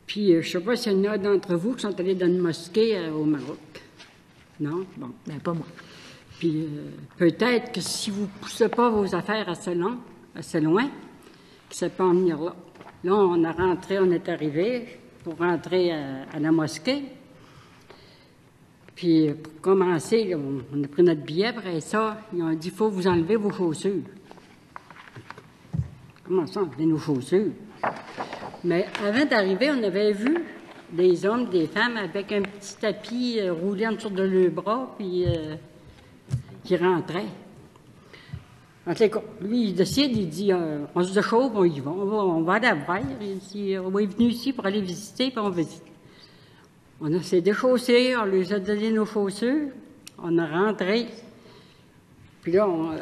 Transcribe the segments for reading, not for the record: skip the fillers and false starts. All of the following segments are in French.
Puis, je ne sais pas s'il y en a d'entre vous qui sont allés dans une mosquée au Maroc. Non? Bon. Ben, pas moi. Puis, peut-être que si vous ne poussez pas vos affaires assez loin, que ça peut en venir là. Là, on est arrivé pour rentrer à la mosquée. Puis, pour commencer, là, on a pris notre billet. Après ça, ils ont dit, il faut vous enlever vos chaussures. Comment ça, enlever nos chaussures? Mais avant d'arriver, on avait vu des hommes, des femmes avec un petit tapis roulé en dessous de leurs bras, puis qui rentraient. En tout cas, lui, il décide, il dit, on se déchauffe, on y va, on va à la voir. Il dit, on est venu ici pour aller visiter, puis on visite. On s'est déchaussé, on lui a donné nos chaussures, on a rentré. Puis là, en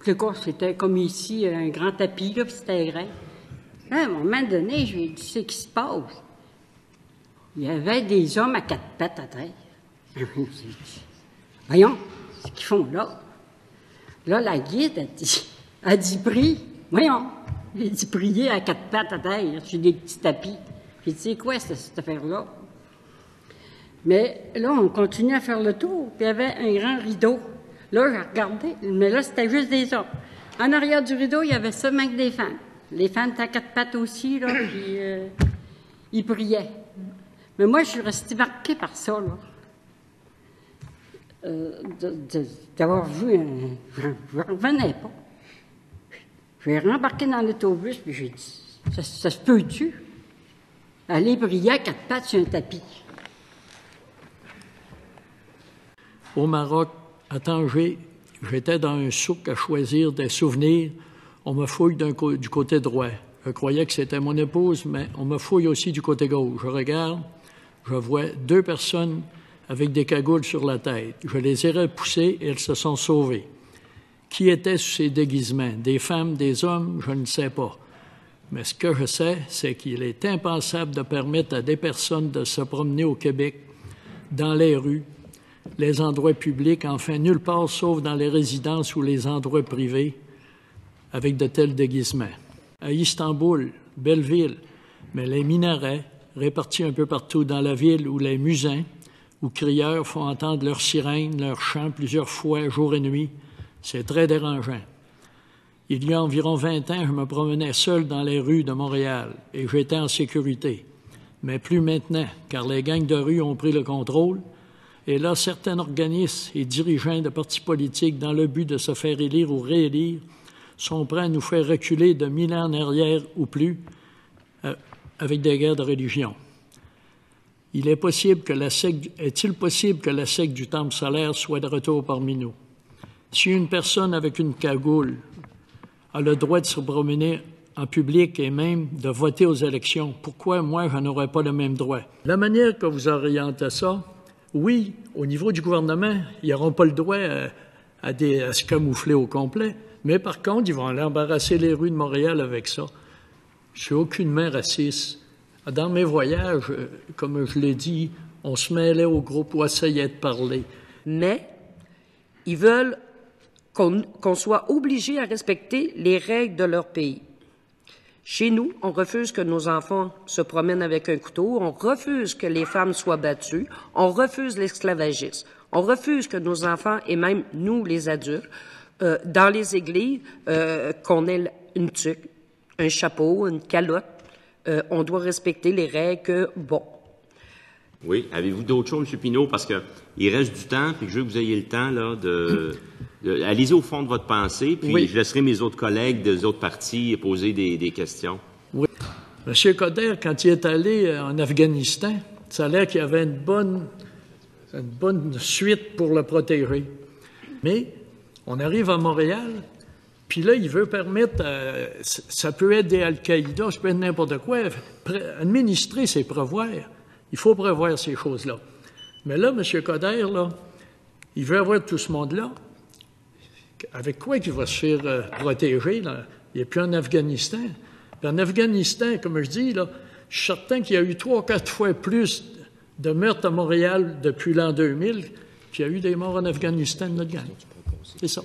tout cas, c'était comme ici, un grand tapis, là, puis c'était grand. Là, à un moment donné, je lui ai dit, c'est qui se passe? Il y avait des hommes à 4 pattes à terre. Voyons, ce qu'ils font là. Là, la guide a dit, prie. Voyons, j'ai dit, prier à 4 pattes à terre sur des petits tapis. J'ai dit, c'est quoi cette affaire-là? Mais là, on continue à faire le tour, puis il y avait un grand rideau. Là, j'ai regardé, mais là, c'était juste des hommes. En arrière du rideau, il y avait seulement que des femmes. Les femmes étaient à 4 pattes aussi, là, puis ils priaient. Mais moi, je suis restée marquée par ça, là. D'avoir vu je ne revenais pas. J'ai rembarqué dans l'autobus, puis j'ai dit, ça se peut-tu? Aller prier à 4 pattes sur un tapis. Au Maroc, à Tanger, j'étais dans un souk à choisir des souvenirs. On me fouille du côté droit. Je croyais que c'était mon épouse, mais on me fouille aussi du côté gauche. Je regarde, je vois 2 personnes avec des cagoules sur la tête. Je les ai repoussées et elles se sont sauvées. Qui étaient sous ces déguisements? Des femmes, des hommes? Je ne sais pas. Mais ce que je sais, c'est qu'il est impensable de permettre à des personnes de se promener au Québec, dans les rues, les endroits publics, enfin nulle part sauf dans les résidences ou les endroits privés, avec de tels déguisements. À Istanbul, belle ville, mais les minarets, répartis un peu partout dans la ville, ou les musins, où crieurs font entendre leurs sirènes, leurs chants plusieurs fois, jour et nuit, c'est très dérangeant. Il y a environ 20 ans, je me promenais seul dans les rues de Montréal et j'étais en sécurité. Mais plus maintenant, car les gangs de rue ont pris le contrôle. Et là, certains organismes et dirigeants de partis politiques, dans le but de se faire élire ou réélire, sont prêts à nous faire reculer de 1000 ans en arrière ou plus avec des guerres de religion. Est-il possible que la secte du Temple solaire soit de retour parmi nous? Si une personne avec une cagoule a le droit de se promener en public et même de voter aux élections, pourquoi moi, je n'aurais pas le même droit? La manière que vous orientez ça, oui, au niveau du gouvernement, ils n'auront pas le droit à se camoufler au complet, mais par contre, ils vont aller embarrasser les rues de Montréal avec ça. Je suis aucunement raciste. Dans mes voyages, comme je l'ai dit, on se mêlait au groupe où essayait de parler. Mais ils veulent qu'on soit obligé à respecter les règles de leur pays. Chez nous, on refuse que nos enfants se promènent avec un couteau, on refuse que les femmes soient battues, on refuse l'esclavagisme, on refuse que nos enfants, et même nous, les adultes, dans les églises, qu'on ait une tuque, un chapeau, une calotte. On doit respecter les règles bon. Oui. Avez-vous d'autres choses, M. Pinault? Parce qu'il reste du temps, puis je veux que vous ayez le temps là, allez-y au fond de votre pensée, puis oui. Je laisserai mes autres collègues des autres partis poser des questions. Oui. M. Coderre, quand il est allé en Afghanistan, ça a l'air qu'il y avait une bonne suite pour le protéger. Mais on arrive à Montréal, puis là, il veut permettre, ça peut être des Al-Qaïda, ça peut être n'importe quoi. Administrer, c'est prévoir. Il faut prévoir ces choses-là. Mais là, M. Coderre, là, il veut avoir tout ce monde-là. Avec quoi qu'il va se faire protéger, là? Il n'y a plus en Afghanistan. Puis en Afghanistan, comme je dis, là, je suis certain qu'il y a eu 3 ou 4 fois plus de meurtres à Montréal depuis l'an 2000 qu'il y a eu des morts en Afghanistan de notre gang. C'est ça.